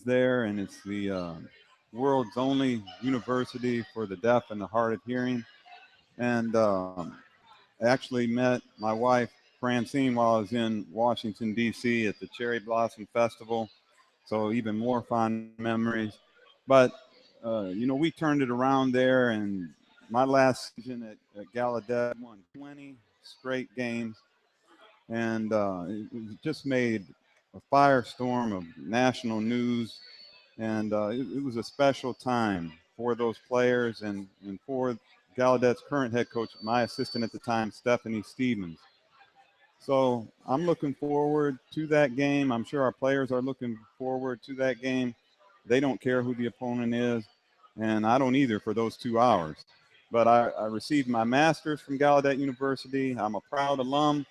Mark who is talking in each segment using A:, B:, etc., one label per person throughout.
A: there, and it's the world's only university for the deaf and the hard of hearing. And I actually met my wife Francine while I was in Washington D.C. at the Cherry Blossom Festival, so even more fond memories. But we turned it around there, and my last season at Gallaudet won 20 straight games, and it just made a firestorm of national news, and it was a special time for those players and for Gallaudet's current head coach, my assistant at the time, Stephanie Stevens. So I'm looking forward to that game. I'm sure our players are looking forward to that game. They don't care who the opponent is, and I don't either for those 2 hours. But I received my master's from Gallaudet University. I'm a proud alum,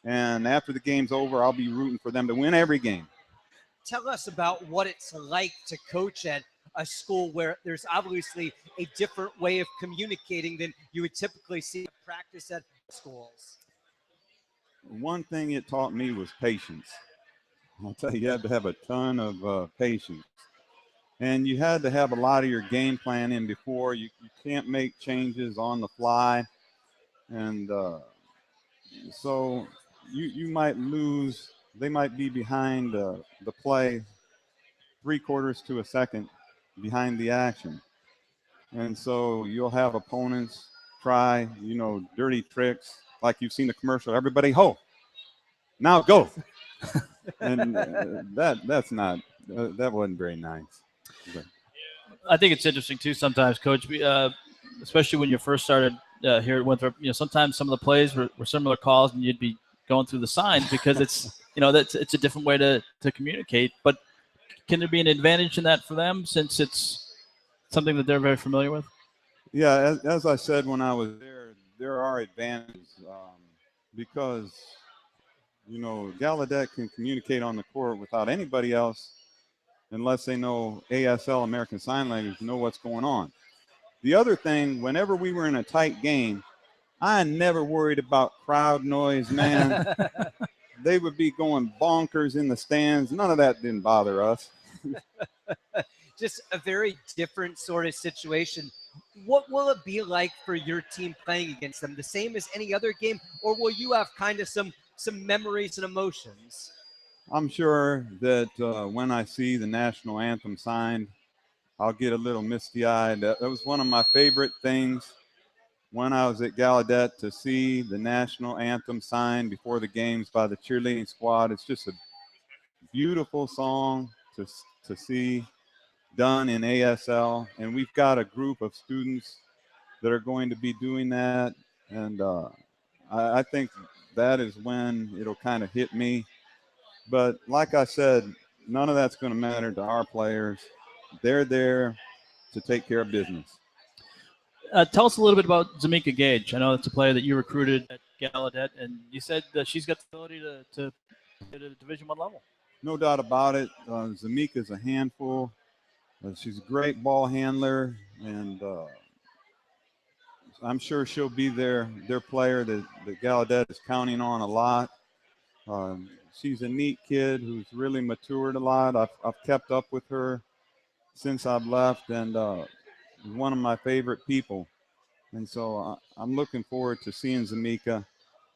A: and after the game's over, I'll be rooting for them to win every game.
B: Tell us about what it's like to coach at a school where there's obviously a different way of communicating than you would typically see at practice at schools.
A: One thing it taught me was patience. I'll tell you, you had to have a ton of patience. And you had to have a lot of your game plan in before. You can't make changes on the fly. And so you might lose. They might be behind the play 3/4 to a second behind the action. And so you'll have opponents try, dirty tricks like you've seen the commercial. Everybody, ho, now go. And that's not, that wasn't very nice. But,
C: I think it's interesting too sometimes, Coach, especially when you first started here at Winthrop. Sometimes some of the plays were similar calls, and you'd be going through the signs because it's a different way to communicate. But can there be an advantage in that for them since it's something that they're very familiar with?
A: yeah, as I said when I was there are advantages because Gallaudet can communicate on the court without anybody else unless they know ASL, American Sign Language, know what's going on. The other thing, whenever we were in a tight game, I never worried about crowd noise, man. They would be going bonkers in the stands. None of that didn't bother us.
B: Just a very different sort of situation. What will it be like for your team playing against them? The same as any other game, or will you have kind of some memories and emotions?
A: I'm sure that when I see the national anthem signed, I'll get a little misty-eyed. That was one of my favorite things when I was at Gallaudet, to see the national anthem signed before the games by the cheerleading squad. It's just a beautiful song to see done in ASL, and we've got a group of students that are going to be doing that, and I think that is when it'll kind of hit me. But like I said, none of that's going to matter to our players. They're there to take care of business.
C: Tell us a little bit about Zamika Gage. I know it's a player that you recruited at Gallaudet, and you said that she's got the ability to get at a Division I level.
A: No doubt about it. Zamika's a handful. She's a great ball handler, and I'm sure she'll be their player that Gallaudet is counting on a lot. She's a neat kid who's really matured a lot. I've kept up with her since I've left, and one of my favorite people. And so I'm looking forward to seeing Zamika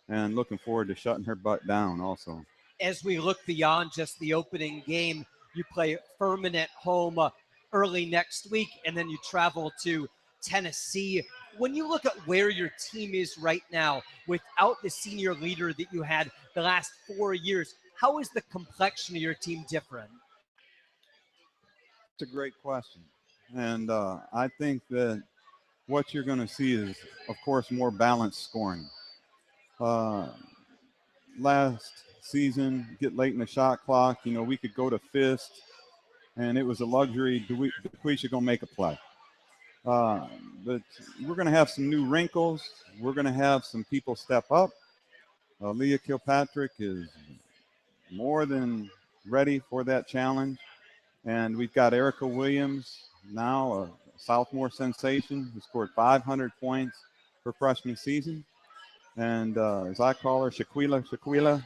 A: and looking forward to shutting her butt down also.
B: As we look beyond just the opening game, you play Furman at home early next week, and then you travel to Tennessee. When you look at where your team is right now, without the senior leader that you had the last 4 years, how is the complexion of your team different?
A: It's a great question. And I think that what you're going to see is, of course, more balanced scoring. Last season, get late in the shot clock, we could go to fist, and it was a luxury. Dequisha going to make a play. But we're going to have some new wrinkles. We're going to have some people step up. Leah Kilpatrick is more than ready for that challenge. And we've got Erica Williams, now a sophomore sensation, who scored 500 points her freshman season. And as I call her, Shaquila,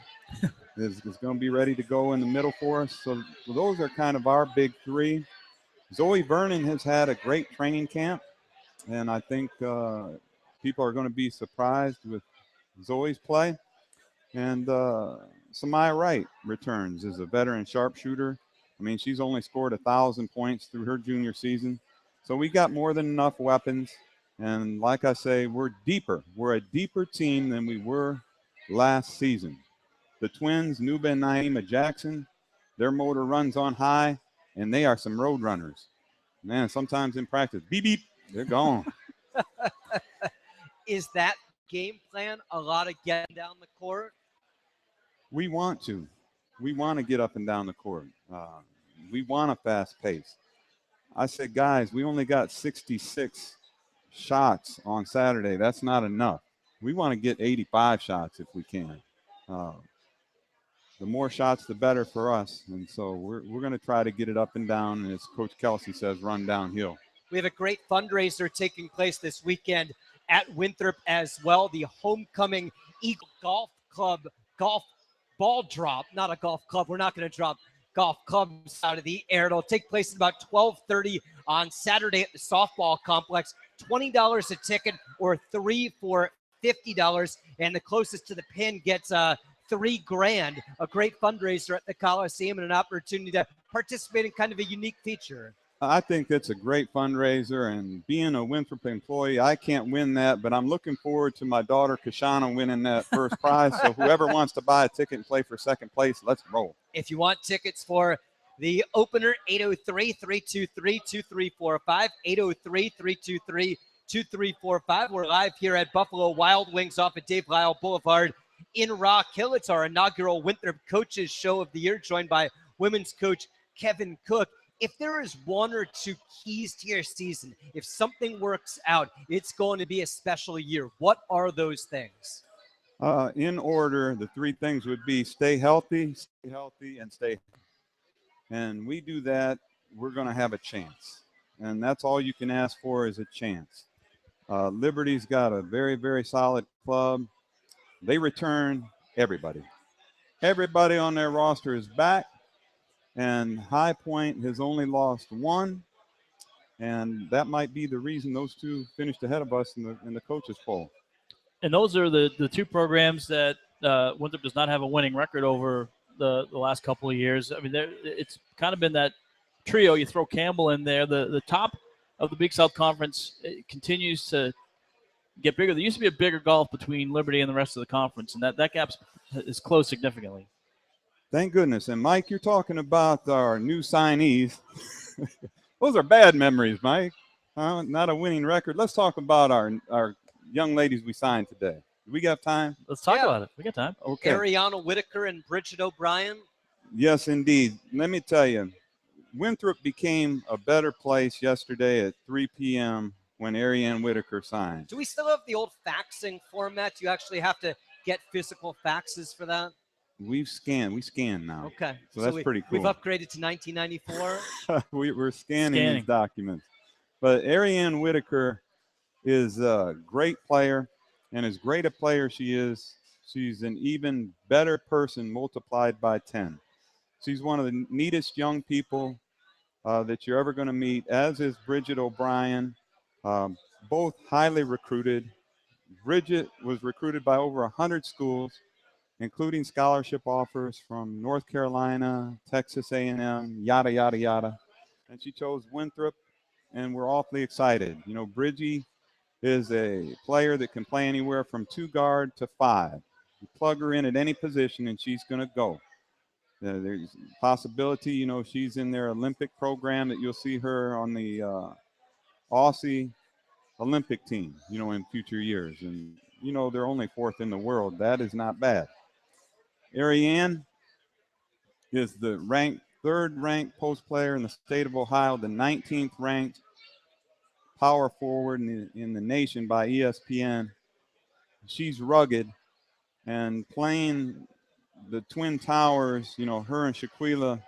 A: is going to be ready to go in the middle for us. So those are kind of our big three. Zoe Vernon has had a great training camp, and I think people are going to be surprised with Zoe's play. And Samaya Wright returns as a veteran sharpshooter. I mean, she's only scored 1,000 points through her junior season. So we got more than enough weapons. And like I say, we're deeper. We're a deeper team than we were last season. The twins, Nuba and Naima Jackson, their motor runs on high, and they are some road runners. Man, sometimes in practice, beep, beep, they're gone.
B: Is that game plan a lot of getting down the court?
A: We want to. We want to get up and down the court. We want a fast pace. I said, guys, we only got 66 shots on Saturday. That's not enough. We want to get 85 shots if we can. The more shots, the better for us. And so we're going to try to get it up and down. And as Coach Kelsey says, run downhill.
B: We have a great fundraiser taking place this weekend at Winthrop as well. The Homecoming Eagle Golf Club golf ball drop, not a golf club. We're not going to drop golf clubs out of the air. It'll take place at about 12:30 on Saturday at the softball complex. $20 a ticket or 3 for $50. And the closest to the pin gets $3,000. A great fundraiser at the Coliseum and an opportunity to participate in kind of a unique feature.
A: I think that's a great fundraiser, and being a Winthrop employee, I can't win that, but I'm looking forward to my daughter Kashana winning that first prize. So whoever wants to buy a ticket and play for second place, let's roll.
B: If you want tickets for the opener, 803-323-2345, 803-323-2345. We're live here at Buffalo Wild Wings off of Dave Lyle Boulevard in Rock Hill. It's our inaugural Winthrop Coaches Show of the Year, joined by women's coach Kevin Cook. If there is one or two keys to your season, if something works out, it's going to be a special year. What are those things?
A: In order, the three things would be stay healthy, and stay healthy. And we do that, we're going to have a chance. And that's all you can ask for is a chance. Liberty's got a very, very solid club. They return everybody. Everybody on their roster is back. And High Point has only lost one, and that might be the reason those two finished ahead of us in the coaches poll.
C: And those are the two programs that Winthrop does not have a winning record over the last couple of years. I mean, it's kind of been that trio. You throw Campbell in there. The top of the Big South Conference continues to get bigger. There used to be a bigger gulf between Liberty and the rest of the conference, and that gap is closed significantly.
A: Thank goodness. And, Mike, you're talking about our new signees. Those are bad memories, Mike. Not a winning record. Let's talk about our young ladies we signed today. Do we got time?
C: Let's talk about it. We got time.
A: Okay.
B: Ariana Whitaker and Bridget O'Brien.
A: Yes, indeed. Let me tell you, Winthrop became a better place yesterday at 3 p.m. when Ariane Whitaker signed.
B: Do we still have the old faxing format? Do you actually have to get physical faxes for that?
A: We scan now.
B: Okay.
A: So that's pretty cool.
B: We've upgraded to 1994.
A: We're scanning these documents. But Ariane Whitaker is a great player, and as great a player she is, she's an even better person multiplied by 10. She's one of the neatest young people that you're ever going to meet, as is Bridget O'Brien, both highly recruited. Bridget was recruited by over 100 schools, including scholarship offers from North Carolina, Texas A&M, yada, yada, yada. And she chose Winthrop, and we're awfully excited. You know, Bridgie is a player that can play anywhere from 2 guard to 5. You plug her in at any position, and she's going to go. There's a possibility, you know, she's in their Olympic program that you'll see her on the Aussie Olympic team, you know, in future years. And, you know, they're only 4th in the world. That is not bad. Ariane is the 3rd ranked post player in the state of Ohio, the 19th ranked power forward in the nation by ESPN. She's rugged, and playing the Twin Towers, you know, her and Shaquila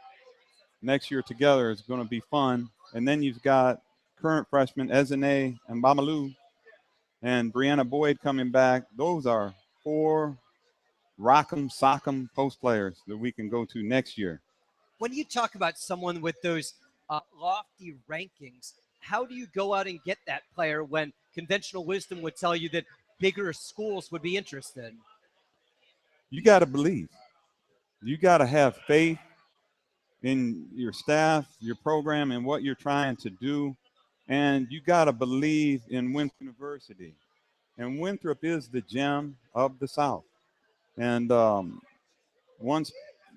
A: next year together is going to be fun. And then you've got current freshman Ezene and Bamalu and Brianna Boyd coming back. Those are 4 rock 'em, sock 'em post players that we can go to next year.
B: When you talk about someone with those lofty rankings, how do you go out and get that player when conventional wisdom would tell you that bigger schools would be interested?
A: You got to believe. You got to have faith in your staff, your program, and what you're trying to do. And you got to believe in Winthrop University. And Winthrop is the gem of the South. And once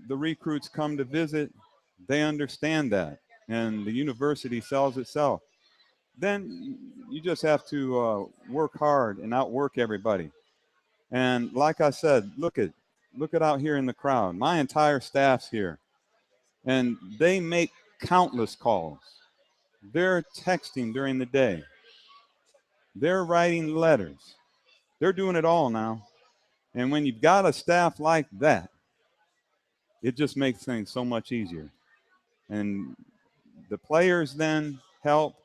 A: the recruits come to visit, they understand that. And the university sells itself. Then you just have to work hard and outwork everybody. And like I said, look at out here in the crowd. My entire staff's here. And they make countless calls. They're texting during the day. They're writing letters. They're doing it all now. And when you've got a staff like that, it just makes things so much easier. And the players then help.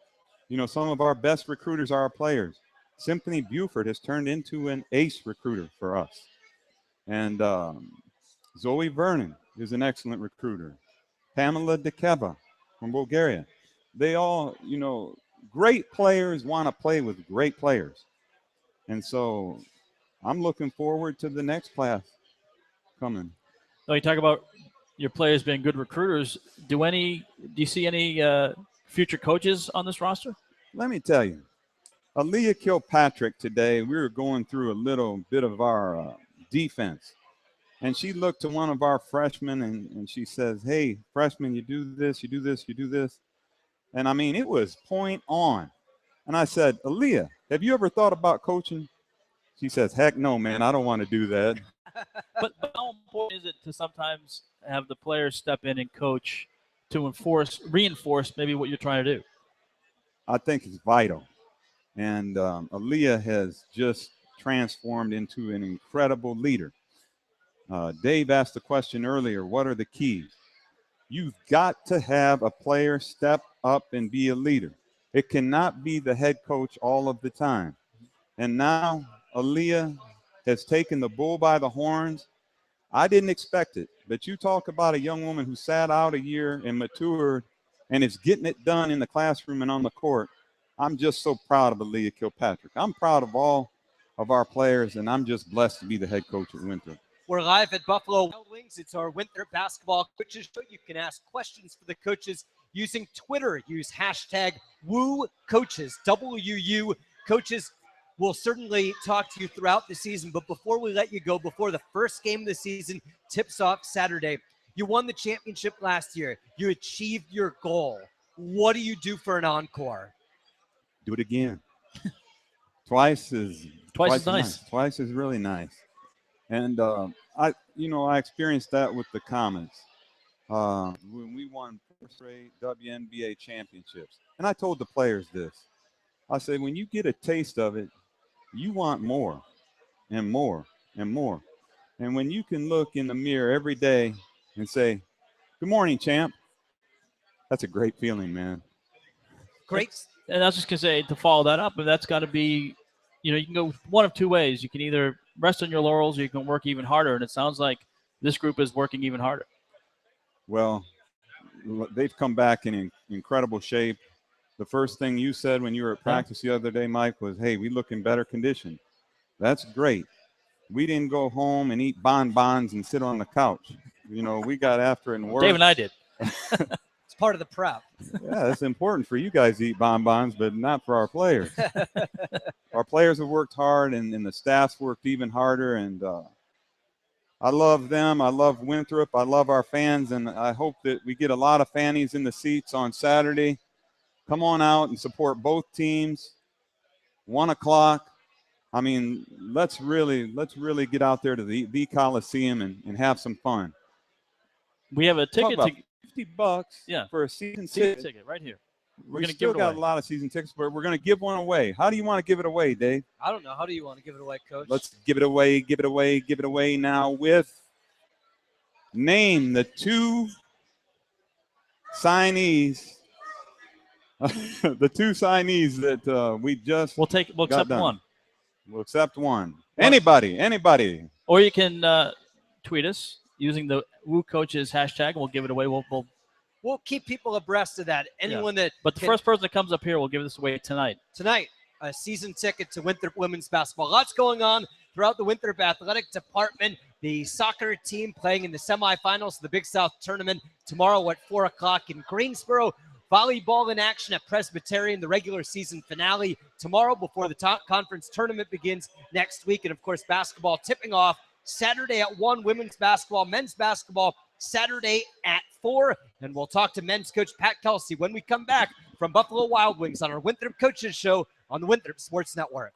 A: You know, some of our best recruiters are our players. Symphony Buford has turned into an ace recruiter for us. And Zoe Vernon is an excellent recruiter. Pamela Dekeva from Bulgaria. They all, you know, great players want to play with great players. And so I'm looking forward to the next class coming.
C: So you talk about your players being good recruiters. Do you see any future coaches on this roster?
A: Let me tell you, Aaliyah Kilpatrick today, we were going through a little bit of our defense. And she looked to one of our freshmen and she says, hey, freshman, you do this, you do this, you do this. And I mean, it was point on. And I said, Aaliyah, have you ever thought about coaching? She says, heck no, man, I don't want to do that.
C: But how important is it to sometimes have the players step in and coach to reinforce maybe what you're trying to do?
A: I think it's vital. And Aaliyah has just transformed into an incredible leader. Dave asked the question earlier, what are the keys? You've got to have a player step up and be a leader. It cannot be the head coach all of the time. And now Aaliyah has taken the bull by the horns. I didn't expect it, but you talk about a young woman who sat out a year and matured and is getting it done in the classroom and on the court. I'm just so proud of Aaliyah Kilpatrick. I'm proud of all of our players, and I'm just blessed to be the head coach at Winthrop.
B: We're live at Buffalo Wild Wings. It's our Winthrop basketball coaches show. You can ask questions for the coaches using Twitter. Use hashtag WooCoaches, WUU Coaches. We'll certainly talk to you throughout the season, but before we let you go, before the first game of the season tips off Saturday, you won the championship last year. You achieved your goal. What do you do for an encore?
A: Do it again. Twice is
C: nice.
A: Twice is really nice. And I experienced that with the Comets when we won 4 straight WNBA championships. And I told the players this. I said, when you get a taste of it, you want more and more and more. And when you can look in the mirror every day and say, good morning, champ, that's a great feeling, man.
B: Great.
C: And I was just going to say, to follow that up, and that's got to be, you can go one of two ways. You can either rest on your laurels or you can work even harder. And it sounds like this group is working even harder.
A: Well, they've come back in incredible shape. The first thing you said when you were at practice the other day, Mike, was, hey, we look in better condition. That's great. We didn't go home and eat bonbons and sit on the couch. We got after it and worked.
C: Dave and I did.
B: It's part of the prep.
A: Yeah, it's important for you guys to eat bonbons, but not for our players. Our players have worked hard, and the staff's worked even harder. And I love them. I love Winthrop. I love our fans, and I hope that we get a lot of fannies in the seats on Saturday. Come on out and support both teams. 1 o'clock. I mean, let's really get out there to the Coliseum and have some fun.
C: We have a ticket to
A: $50 for a season ticket
C: right here.
A: We're going to give got a lot of season tickets, but we're going to give one away. How do you want to give it away, Dave?
B: I don't know. How do you want to give it away, Coach?
A: Let's give it away now with name the 2 signees. The 2 signees that we just
C: we'll accept
A: done.
C: one.
A: We'll accept one. Anybody.
C: Or you can tweet us using the Woo Coaches hashtag, and we'll give it away.
B: We'll keep people abreast of that. Anyone that
C: But the first person that comes up here, we'll give this away tonight.
B: A season ticket to Winthrop women's basketball. Lots going on throughout the Winthrop athletic department. The soccer team playing in the semifinals of the Big South tournament tomorrow at 4 o'clock in Greensboro. Volleyball in action at Presbyterian, the regular season finale tomorrow before the top conference tournament begins next week. And of course, basketball tipping off Saturday at 1, women's basketball, men's basketball Saturday at 4. And we'll talk to men's coach Pat Kelsey when we come back from Buffalo Wild Wings on our Winthrop Coaches Show on the Winthrop Sports Network.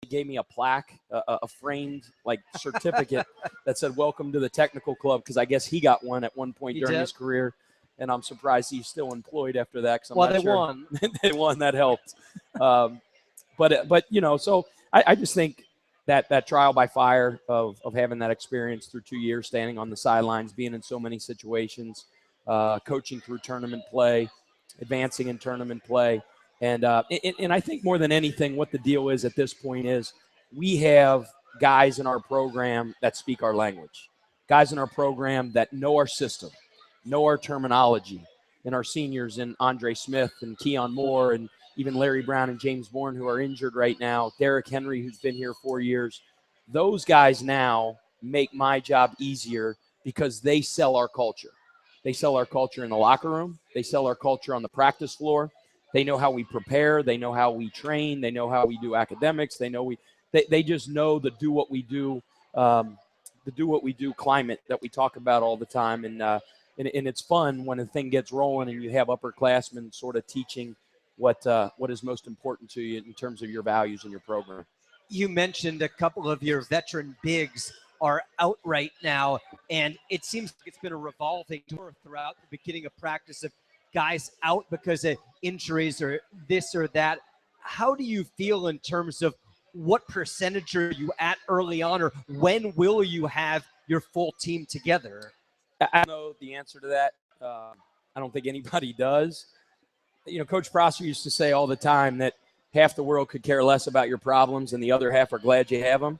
D: gave me a plaque, a framed like certificate that said "Welcome to the Technical Club," because I guess he got one at one point during his career, and I'm surprised he's still employed after that. Cause I'm not sure.
B: Won.
D: They won. That helped. But so I just think that trial by fire of having that experience through 2 years, standing on the sidelines, being in so many situations, coaching through tournament play, advancing in tournament play. And I think more than anything, what the deal is at this point is we have guys in our program that speak our language, guys in our program that know our system, know our terminology, and our seniors in Andre Smith and Keon Moore and even Larry Brown and James Bourne, who are injured right now, Derrick Henry, who's been here 4 years. Those guys now make my job easier because they sell our culture. They sell our culture in the locker room. They sell our culture on the practice floor. They know how we prepare. They know how we train. They know how we do academics. They just know the do what we do climate that we talk about all the time. And it's fun when a thing gets rolling and you have upperclassmen sort of teaching what is most important to you in terms of your values and your program.
B: You mentioned a couple of your veteran bigs are out right now, and it seems like it's been a revolving door throughout the beginning of practice of guys out because of injuries or this or that. How do you feel in terms of what percentage are you at early on, or when will you have your full team together?
D: I don't know the answer to that. I don't think anybody does. Coach Prosser used to say all the time that half the world could care less about your problems and the other half are glad you have them.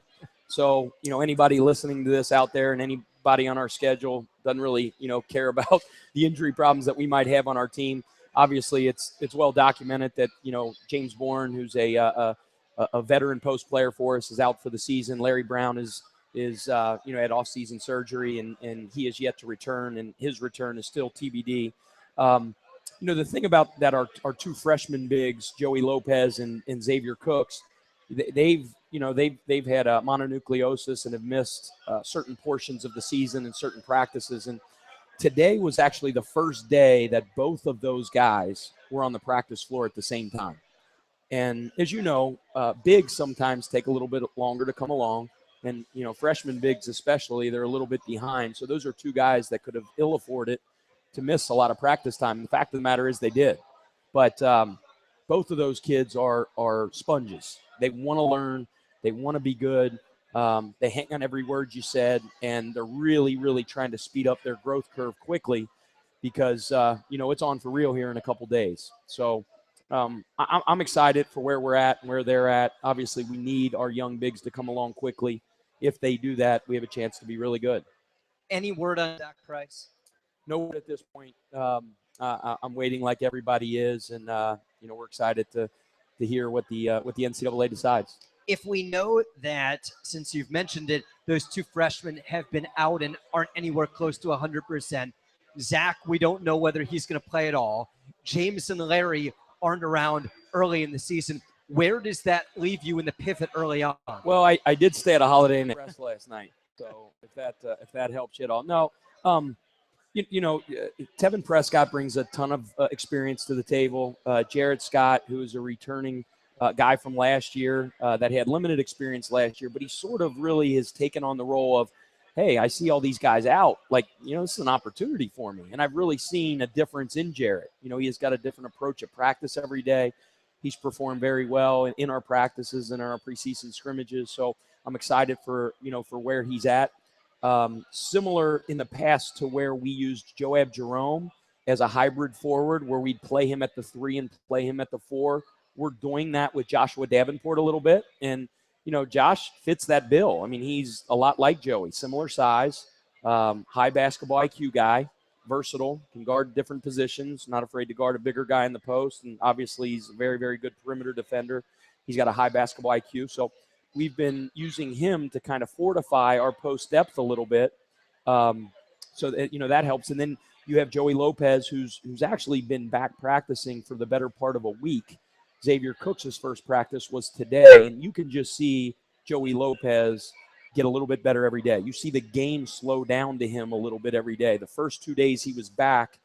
D: So, anybody listening to this out there and anybody on our schedule doesn't really, care about the injury problems that we might have on our team. Obviously, it's well documented that, James Bourne, who's a veteran post player for us, is out for the season. Larry Brown is had off-season surgery and he is yet to return, and his return is still TBD. The thing about that, our two freshman bigs, Joey Lopez and Xavier Cooks, they've had mononucleosis and have missed certain portions of the season and certain practices. And today was actually the first day that both of those guys were on the practice floor at the same time. And as you know, bigs sometimes take a little bit longer to come along. And, freshman bigs especially, they're a little bit behind. So those are two guys that could have ill afforded to miss a lot of practice time. The fact of the matter is they did. But both of those kids are sponges. They want to learn. They want to be good. They hang on every word you said, and they're really, really trying to speed up their growth curve quickly because, it's on for real here in a couple days. So I'm excited for where we're at and where they're at. Obviously, we need our young bigs to come along quickly. If they do that, we have a chance to be really good.
B: Any word on Zach Price?
D: No word at this point. I'm waiting like everybody is, and we're excited to hear what the NCAA decides.
B: If we know that, since you've mentioned it, those two freshmen have been out and aren't anywhere close to 100%. Zach, we don't know whether he's going to play at all. James and Larry aren't around early in the season. Where does that leave you in the pivot early on?
D: Well, I did stay at a Holiday Inn Express last night, so if that helps you at all. No, Tevin Prescott brings a ton of experience to the table. Jared Scott, who is a returning guy from last year that had limited experience last year, but he sort of really has taken on the role of, hey, I see all these guys out. Like, this is an opportunity for me. And I've really seen a difference in Jared. He has got a different approach at practice every day. He's performed very well in our practices and our preseason scrimmages. So I'm excited for where he's at. Similar in the past to where we used Joab Jerome as a hybrid forward where we'd play him at the 3 and play him at the 4. We're doing that with Joshua Davenport a little bit. And, Josh fits that bill. I mean, he's a lot like Joey, similar size, high basketball IQ guy, versatile, can guard different positions, not afraid to guard a bigger guy in the post. And obviously he's a very, very good perimeter defender. He's got a high basketball IQ. So we've been using him to kind of fortify our post depth a little bit. So that, that helps. And then you have Joey Lopez, who's actually been back practicing for the better part of a week. Xavier Cooks' first practice was today, and you can just see Joey Lopez get a little bit better every day. You see the game slow down to him a little bit every day. The first 2 days he was back,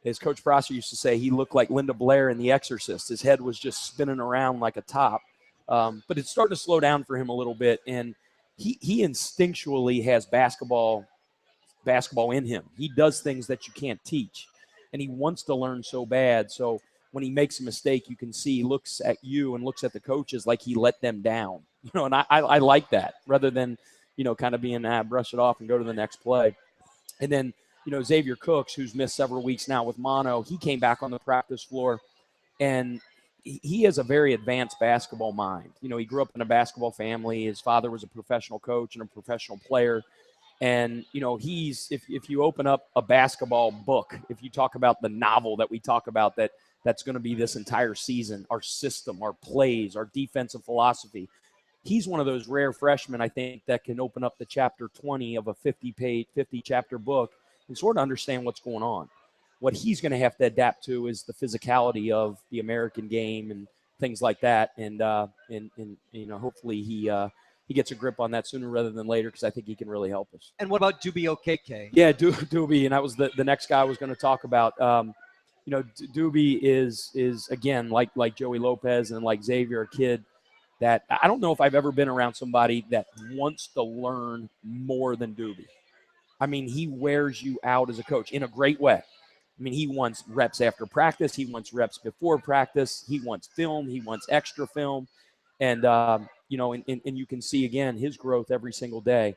D: as Coach Prosser used to say, he looked like Linda Blair in The Exorcist. His head was just spinning around like a top. But it's starting to slow down for him a little bit, and he instinctually has basketball in him. He does things that you can't teach, and he wants to learn so bad. So when he makes a mistake, you can see he looks at you and looks at the coaches like he let them down. And I like that rather than, kind of being, brush it off and go to the next play. And then, Xavier Cooks, who's missed several weeks now with mono, he came back on the practice floor, and he has a very advanced basketball mind. He grew up in a basketball family. His father was a professional coach and a professional player. And, he's, if you open up a basketball book, if you talk about the novel that we talk about that's going to be this entire season, our system, our plays, our defensive philosophy, he's one of those rare freshmen, I think, that can open up the chapter 20 of a 50-chapter book and sort of understand what's going on. What he's going to have to adapt to is the physicality of the American game and things like that. And hopefully he gets a grip on that sooner rather than later, because I think he can really help us.
B: And what about Duby Okeke?
D: Yeah, Doobie, and that was the next guy I was going to talk about. Doobie is again, like Joey Lopez and like Xavier, a kid that I don't know if I've ever been around somebody that wants to learn more than Doobie. I mean, he wears you out as a coach in a great way. I mean, he wants reps after practice. He wants reps before practice. He wants film. He wants extra film. And, and you can see, again, his growth every single day.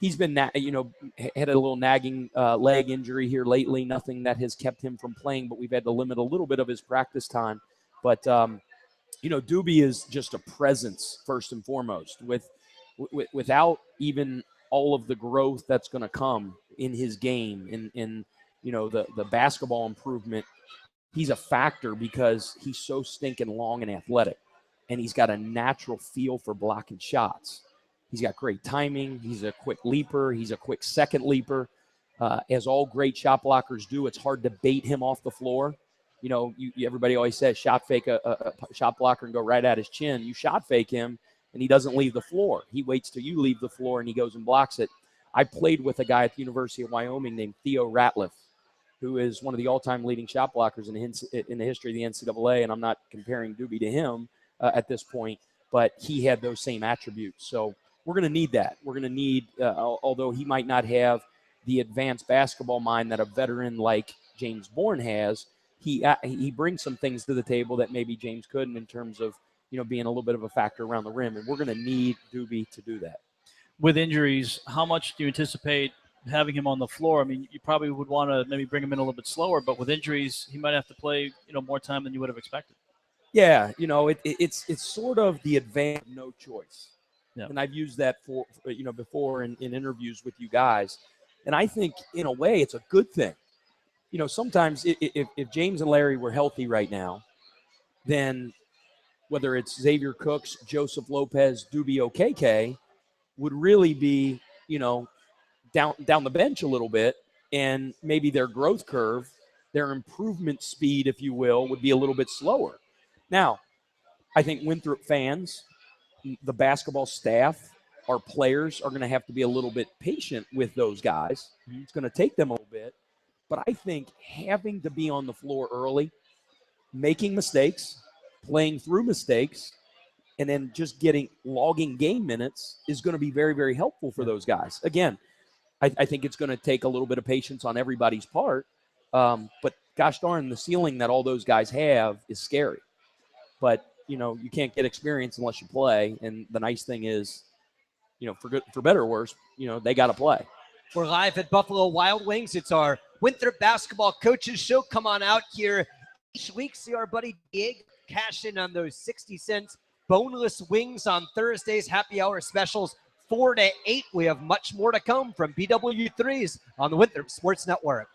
D: He's been, had a little nagging leg injury here lately, nothing that has kept him from playing, but we've had to limit a little bit of his practice time. But, Doobie is just a presence first and foremost. Without even all of the growth that's going to come in his game, in the basketball improvement, he's a factor because he's so stinking long and athletic, and he's got a natural feel for blocking shots. He's got great timing. He's a quick leaper. He's a quick second leaper. As all great shot blockers do, it's hard to bait him off the floor. Everybody always says shot fake a shot blocker and go right at his chin. You shot fake him, and he doesn't leave the floor. He waits till you leave the floor, and he goes and blocks it. I played with a guy at the University of Wyoming named Theo Ratliff, who is one of the all-time leading shot blockers in the history of the NCAA, and I'm not comparing Doobie to him at this point, but he had those same attributes. So we're going to need that. We're going to need, although he might not have the advanced basketball mind that a veteran like James Bourne has, he brings some things to the table that maybe James couldn't in terms of, being a little bit of a factor around the rim, and we're going to need Doobie to do that.
C: With injuries, how much do you anticipate having him on the floor? I mean, you probably would want to maybe bring him in a little bit slower, but with injuries, he might have to play, more time than you would have expected.
D: Yeah, it's sort of the advantage of no choice.
C: Yeah.
D: And I've used that for before in interviews with you guys. And I think in a way it's a good thing. Sometimes if James and Larry were healthy right now, then whether it's Xavier Cooks, Joseph Lopez, Doobie Okeke would really be, down the bench a little bit, and maybe their growth curve, their improvement speed, if you will, would be a little bit slower. Now, I think Winthrop fans, the basketball staff, our players are going to have to be a little bit patient with those guys. It's going to take them a little bit. But I think having to be on the floor early, making mistakes, playing through mistakes, and then just logging game minutes is going to be very, very helpful for those guys. Again, I think it's going to take a little bit of patience on everybody's part. But gosh darn, the ceiling that all those guys have is scary. But, you can't get experience unless you play. And the nice thing is, for better or worse, they got to play.
B: We're live at Buffalo Wild Wings. It's our Winthrop Basketball Coaches Show. Come on out here each week. See our buddy Dig cash in on those 60 cents boneless wings on Thursdays. Happy hour specials 4 to 8. We have much more to come from BW3s on the Winthrop Sports Network.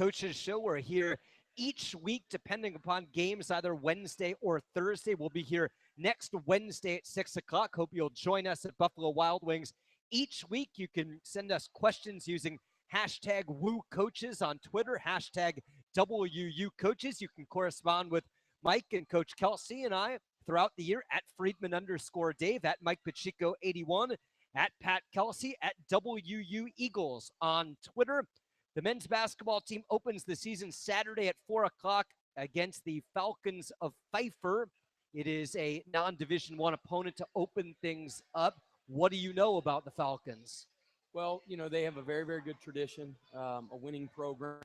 B: Coaches Show. We're here each week, depending upon games, either Wednesday or Thursday. We'll be here next Wednesday at 6 o'clock. Hope you'll join us at Buffalo Wild Wings. Each week, you can send us questions using hashtag WooCoaches on Twitter, hashtag WUCoaches. You can correspond with Mike and Coach Kelsey and I throughout the year at Friedman_Dave, at Mike Pacheco 81, at Pat Kelsey, at WU Eagles on Twitter. The men's basketball team opens the season Saturday at 4 o'clock against the Falcons of Pfeiffer. It is a non-Division I opponent to open things up. What do you know about the Falcons?
D: Well, you know, they have a very, very good tradition, a winning program.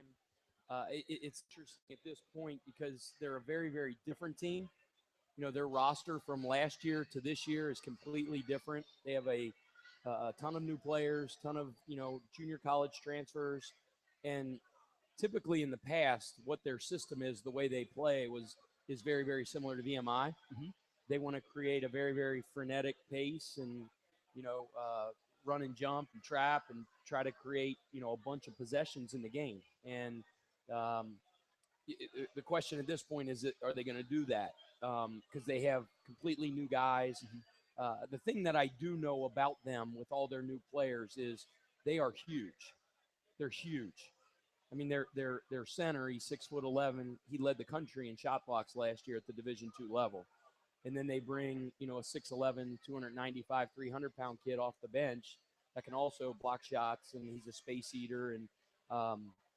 D: It's interesting at this point because they're a very, very different team. You know, their roster from last year to this year is completely different. They have a ton of new players, ton of, you know, junior college transfers. And typically in the past, what their system is, the way they play is very, very similar to VMI.
C: Mhm.
D: They want to create a very, very frenetic pace and, you know, run and jump and trap and try to create, you know, a bunch of possessions in the game. And the question at this point is, are they going to do that? Because they have completely new guys. The thing that I do know about them with all their new players is they are huge. They're huge. I mean, their center, he's 6'11". He led the country in shot blocks last year at the Division II level. And then they bring, you know, a 6'11", 295, 300-pound kid off the bench that can also block shots, and he's a space eater. And,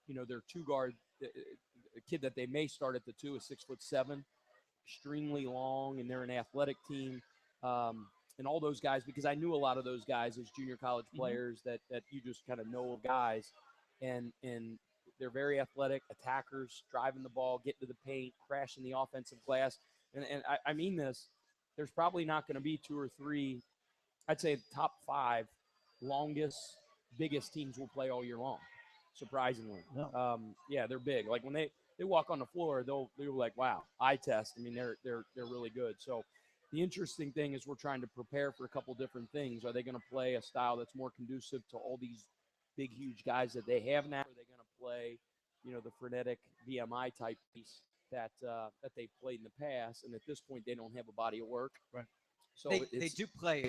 D: you know, their two-guard, the kid that they may start at the 2 is 6'7", extremely long, and they're an athletic team. And all those guys, because I knew a lot of those guys as junior college players that you just kind of know of guys. And they're very athletic attackers, driving the ball, getting to the paint, crashing the offensive glass. And I mean this, there's probably not going to be 2 or 3, I'd say top 5 longest, biggest teams will play all year long, surprisingly.
C: No.
D: Yeah, they're big. Like when they walk on the floor, they'll like, wow, eye test. I mean, they're really good. So the interesting thing is we're trying to prepare for a couple different things. Are they going to play a style that's more conducive to all these big, huge guys that they have now? Are they going to play, you know, the frenetic VMI type piece that they've played in the past? And at this point, they don't have a body of work.
C: Right.
D: So
B: They do play.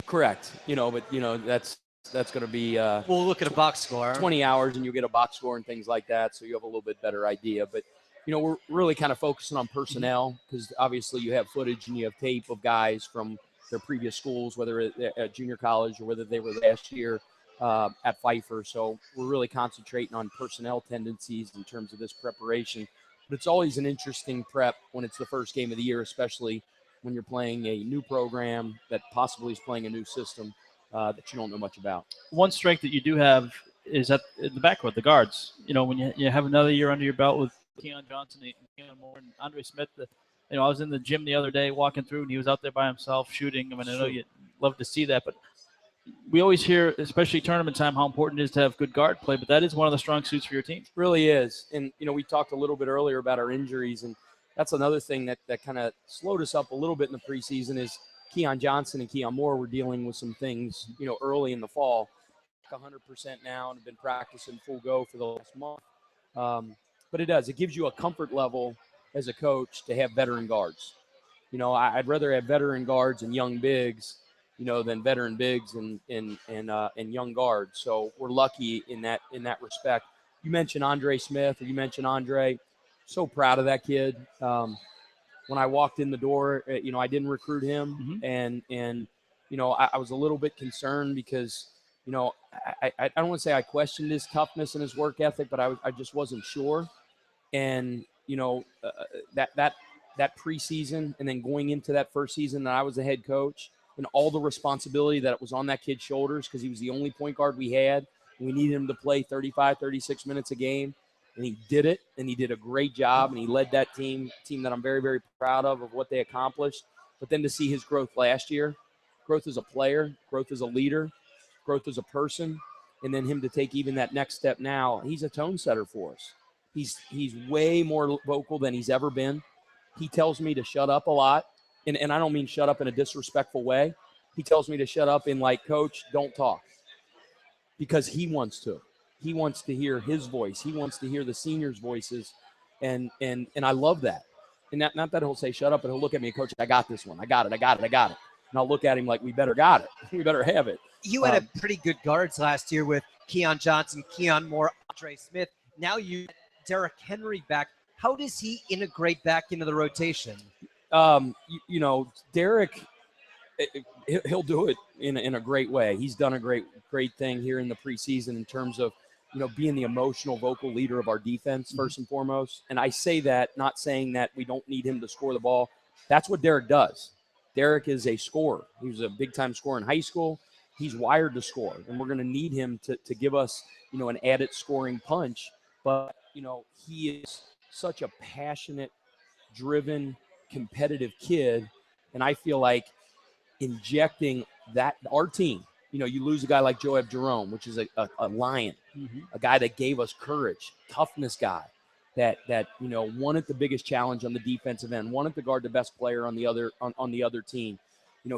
D: Correct. You know, but, you know, that's going to be
B: We'll look at a box score.
D: 20 hours and you get a box score and things like that. So you have a little bit better idea. But, you know, we're really kind of focusing on personnel because obviously you have footage and you have tape of guys from their previous schools, whether at junior college or whether they were last year at Pfeiffer. So we're really concentrating on personnel tendencies in terms of this preparation. But it's always an interesting prep when it's the first game of the year, especially when you're playing a new program that possibly is playing a new system that you don't know much about.
C: One strength that you do have is at the backcourt, the guards. You know, when you have another year under your belt with Keon Johnson and Keon Moore and Andre Smith. You know, I was in the gym the other day walking through, and he was out there by himself shooting. I mean, I know you'd love to see that, but we always hear, especially tournament time, how important it is to have good guard play, but that is one of the strong suits for your team.
D: It really is. And, you know, we talked a little bit earlier about our injuries, and that's another thing that kind of slowed us up a little bit in the preseason is Keon Johnson and Keon Moore were dealing with some things, you know, early in the fall. 100% now and have been practicing full go for the last month. But it does. It gives you a comfort level as a coach to have veteran guards. You know, I'd rather have veteran guards and young bigs, you know, than veteran bigs and young guards. So we're lucky in that respect. You mentioned Andre Smith, or you mentioned Andre. So proud of that kid. When I walked in the door, you know, I didn't recruit him, and you know, I was a little bit concerned because, you know, I don't want to say I questioned his toughness and his work ethic, but I just wasn't sure. And, you know, that preseason and then going into that first season that I was the head coach and all the responsibility that was on that kid's shoulders because he was the only point guard we had. We needed him to play 35, 36 minutes a game. And he did it, and he did a great job, and he led that team that I'm very, very proud of what they accomplished. But then to see his growth last year, growth as a player, growth as a leader, growth as a person, and then him to take even that next step now, he's a tone setter for us. He's way more vocal than he's ever been. He tells me to shut up a lot, and I don't mean shut up in a disrespectful way. He tells me to shut up in like, Coach, don't talk, because he wants to. he wants to hear his voice. He wants to hear the seniors' voices, and I love that. And not that he'll say shut up, but he'll look at me, Coach, I got this one. I got it. And I'll look at him like, we better got it. We better have it.
B: You had a pretty good guards last year with Keon Johnson, Keon Moore, Andre Smith. Now you Derrick Henry back. How does he integrate back into the rotation?
D: Derrick, he'll do it in a great way. He's done a great thing here in the preseason in terms of, being the emotional vocal leader of our defense first and foremost. And I say that not saying that we don't need him to score the ball. That's what Derrick does. Derrick is a scorer. He was a big-time scorer in high school. He's wired to score, and we're going to need him to give us, an added scoring punch. But, he is such a passionate, driven, competitive kid, and I feel like injecting that our team. You lose a guy like Joab Jerome, which is a lion, a guy that gave us courage, toughness guy, that wanted the biggest challenge on the defensive end, wanted to guard the best player on the other team.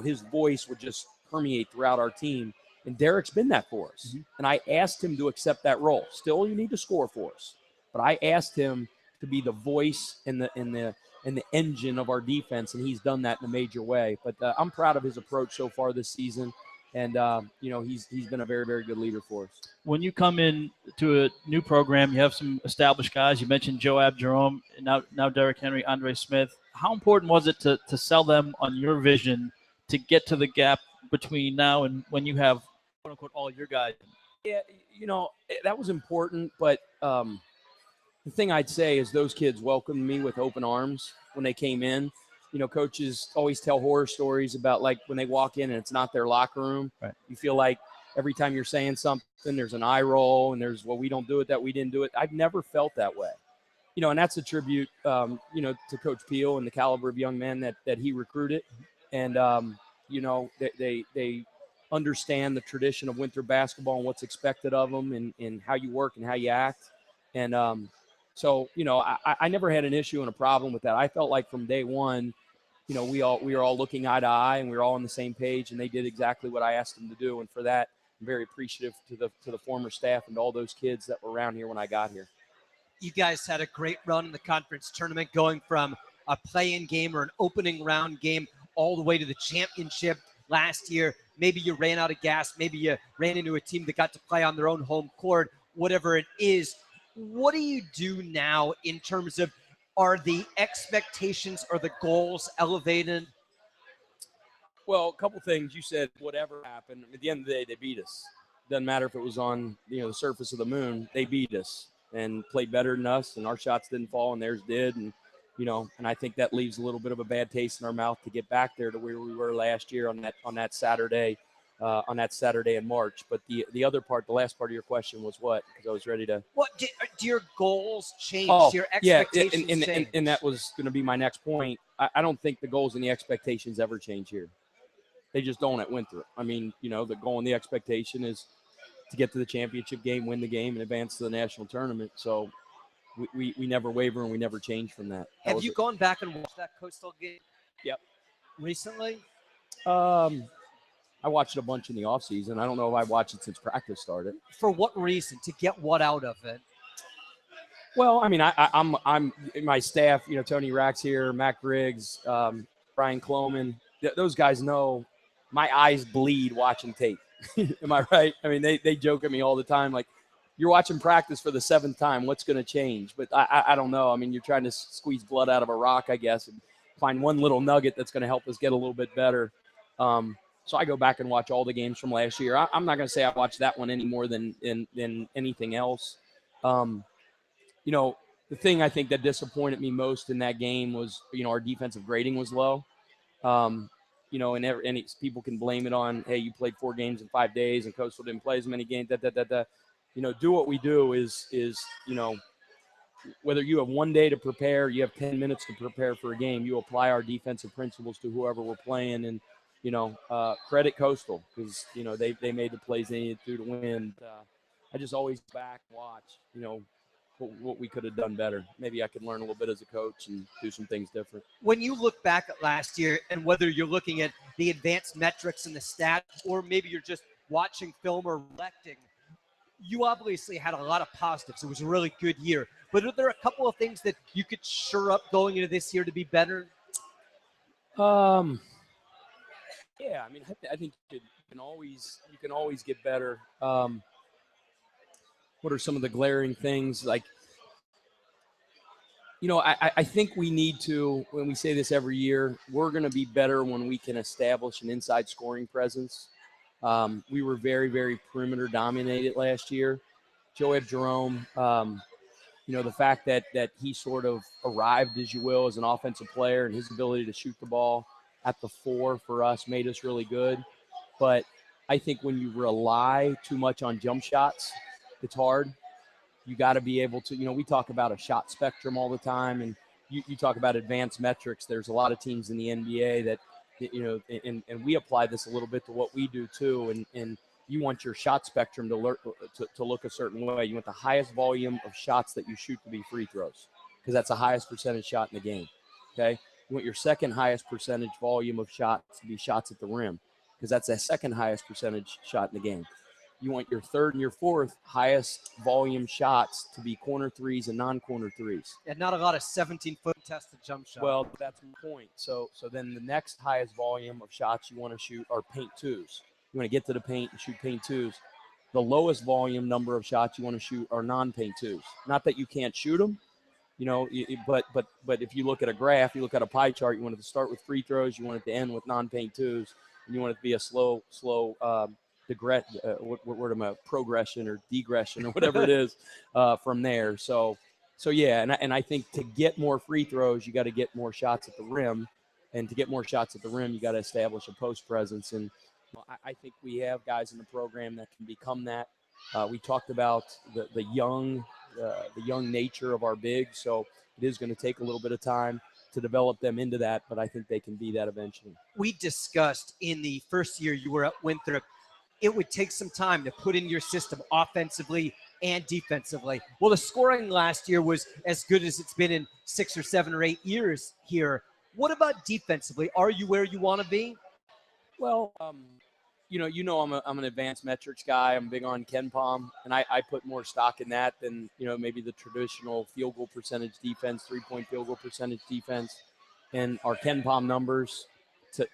D: His voice would just permeate throughout our team, and Derrick's been that for us. And I asked him to accept that role. Still, you need to score for us, but I asked him to be the voice and the engine of our defense, and he's done that in a major way. But I'm proud of his approach so far this season, and he's been a very, very good leader for us.
C: When you come in to a new program, you have some established guys. You mentioned Joab Jerome, and now Derrick Henry, Andre Smith. How important was it to sell them on your vision to get to the gap between now and when you have, quote unquote, all your guys?
D: Yeah, that was important, but the thing I'd say is those kids welcomed me with open arms when they came in. Coaches always tell horror stories about, like, when they walk in and it's not their locker room.
C: Right.
D: You feel like every time you're saying something, there's an eye roll and there's, well, we don't do it, that we didn't do it. I've never felt that way. And that's a tribute, to Coach Peel and the caliber of young men that he recruited. And, they understand the tradition of Winthrop basketball and what's expected of them and how you work and how you act. And, so, I never had an issue and a problem with that. I felt like from day one, we were all looking eye to eye and we were all on the same page, and they did exactly what I asked them to do. And for that, I'm very appreciative to the former staff and to all those kids that were around here when I got here.
B: You guys had a great run in the conference tournament, going from a play-in game or an opening round game all the way to the championship last year. Maybe you ran out of gas. Maybe you ran into a team that got to play on their own home court, whatever it is. What do you do now in terms of, are the expectations or the goals elevated?
D: Well, a couple things. You said whatever happened. At the end of the day, they beat us. Doesn't matter if it was on the surface of the moon. They beat us and played better than us, and our shots didn't fall and theirs did. And and I think that leaves a little bit of a bad taste in our mouth to get back there to where we were last year on that Saturday. In March. But the other part, the last part of your question was what? Because I was ready to.
B: What do your goals change? Your expectations change?
D: And that was going to be my next point. I don't think the goals and the expectations ever change here. They just don't at Winthrop. I mean, the goal and the expectation is to get to the championship game, win the game, and advance to the national tournament. So we never waver and we never change from that.
B: Have you gone back and watched that Coastal game?
D: Yep.
B: Recently?
D: I watched it a bunch in the offseason. I don't know if I watched it since practice started.
B: For what reason? To get what out of it?
D: Well, I mean, I'm my staff. Tony Rax here, Mac Griggs, Brian Cloman. Those guys know my eyes bleed watching tape. Am I right? I mean, they joke at me all the time, like, you're watching practice for the 7th time. What's going to change? But I don't know. I mean, you're trying to squeeze blood out of a rock, I guess, and find one little nugget that's going to help us get a little bit better. So I go back and watch all the games from last year. I'm not going to say I watched that one any more than anything else. The thing I think that disappointed me most in that game was, our defensive grading was low. And people can blame it on, hey, you played 4 games in 5 days and Coastal didn't play as many games. Do what we do is whether you have 1 day to prepare, you have 10 minutes to prepare for a game, you apply our defensive principles to whoever we're playing. And credit Coastal because, they made the plays they needed to win. I just always back watch, what we could have done better. Maybe I could learn a little bit as a coach and do some things different.
B: When you look back at last year, and whether you're looking at the advanced metrics and the stats, or maybe you're just watching film or reflecting, You obviously had a lot of positives. It was a really good year. But are there a couple of things that you could shore up going into this year to be better?
D: Yeah, I mean, I think you can always get better. What are some of the glaring things? Like, I think we need to, when we say this every year, we're going to be better when we can establish an inside scoring presence. We were very, very perimeter dominated last year. Joab Jerome, the fact that he sort of arrived, as you will, as an offensive player, and his ability to shoot the ball at the 4 for us made us really good. But I think when you rely too much on jump shots, it's hard. You got to be able to, we talk about a shot spectrum all the time, and you talk about advanced metrics. There's a lot of teams in the NBA that, and we apply this a little bit to what we do too. And you want your shot spectrum to look a certain way. You want the highest volume of shots that you shoot to be free throws, because that's the highest percentage shot in the game. Okay. You want your second highest percentage volume of shots to be shots at the rim, because that's the second highest percentage shot in the game. You want your third and your fourth highest volume shots to be corner threes and non-corner threes.
B: And not a lot of 17-foot tested jump shots.
D: Well, that's my point. So then the next highest volume of shots you want to shoot are paint twos. You want to get to the paint and shoot paint twos. The lowest volume number of shots you want to shoot are non-paint twos. Not that you can't shoot them, but if you look at a graph, you look at a pie chart, you want it to start with free throws, you want it to end with non-paint twos, and you want it to be a slow progression or degression or whatever it is from there. So yeah, and I think to get more free throws, you got to get more shots at the rim, and to get more shots at the rim, you got to establish a post presence. And I think we have guys in the program that can become that. We talked about the young nature of our bigs, so it is going to take a little bit of time to develop them into that, but I think they can be that eventually.
B: We discussed in the first year you were at Winthrop, it would take some time to put in your system offensively and defensively. Well, the scoring last year was as good as it's been in 6 or 7 or 8 years here. What about defensively? Are you where you want to be?
D: Well, I'm an advanced metrics guy. I'm big on KenPom, and I put more stock in that than, maybe the traditional field goal percentage defense, 3-point field goal percentage defense. And our KenPom numbers,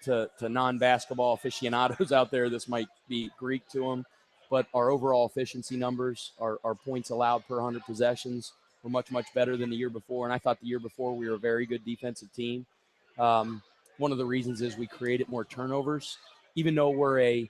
D: to non-basketball aficionados out there, this might be Greek to them, but our overall efficiency numbers, our points allowed per 100 possessions, were much, much better than the year before. And I thought the year before we were a very good defensive team. One of the reasons is we created more turnovers, even though we're a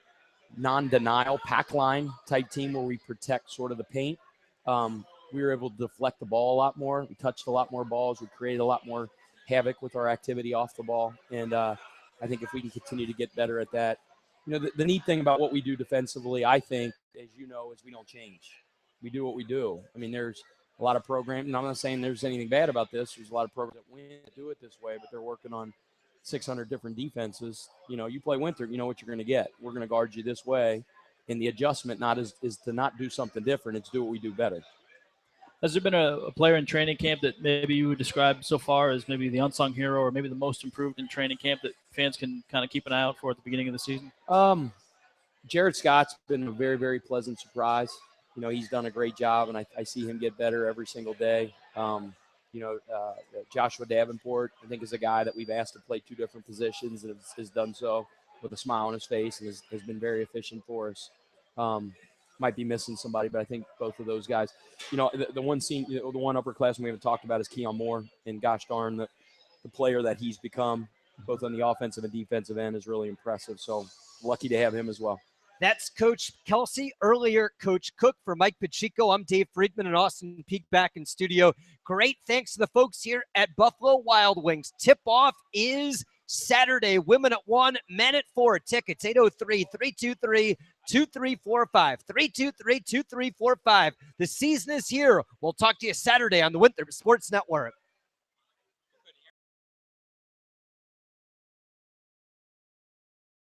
D: non-denial pack line type team where we protect sort of the paint. We were able to deflect the ball a lot more. We touched a lot more balls. We created a lot more havoc with our activity off the ball. And I think if we can continue to get better at that, the neat thing about what we do defensively, I think, as you know, is we don't change. We do what we do. I mean, there's a lot of programs, and I'm not saying there's anything bad about this. There's a lot of programs that win that do it this way, but they're working on 600 different defenses. You play Winthrop, you know what you're going to get. We're going to guard you this way. And the adjustment is to not do something different. It's do what we do better.
C: Has there been a player in training camp that maybe you would describe so far as maybe the unsung hero or maybe the most improved in training camp that fans can kind of keep an eye out for at the beginning of the season?
D: Jared Scott's been a very, very pleasant surprise. He's done a great job, and I see him get better every single day. Joshua Davenport, I think, is a guy that we've asked to play 2 different positions and has done so with a smile on his face and has been very efficient for us. Might be missing somebody, but I think both of those guys, the one upperclassman we haven't talked about is Keon Moore, and gosh darn, the player that he's become, both on the offensive and defensive end, is really impressive. So lucky to have him as well.
B: That's Coach Kelsey. Earlier, Coach Cook. For Mike Pacheco, I'm Dave Friedman and Austin Peak back in studio. Great thanks to the folks here at Buffalo Wild Wings. Tip-off is Saturday. Women at 1, men at 4. Tickets 803-323-2345. 323-2345. The season is here. We'll talk to you Saturday on the Winthrop Sports Network.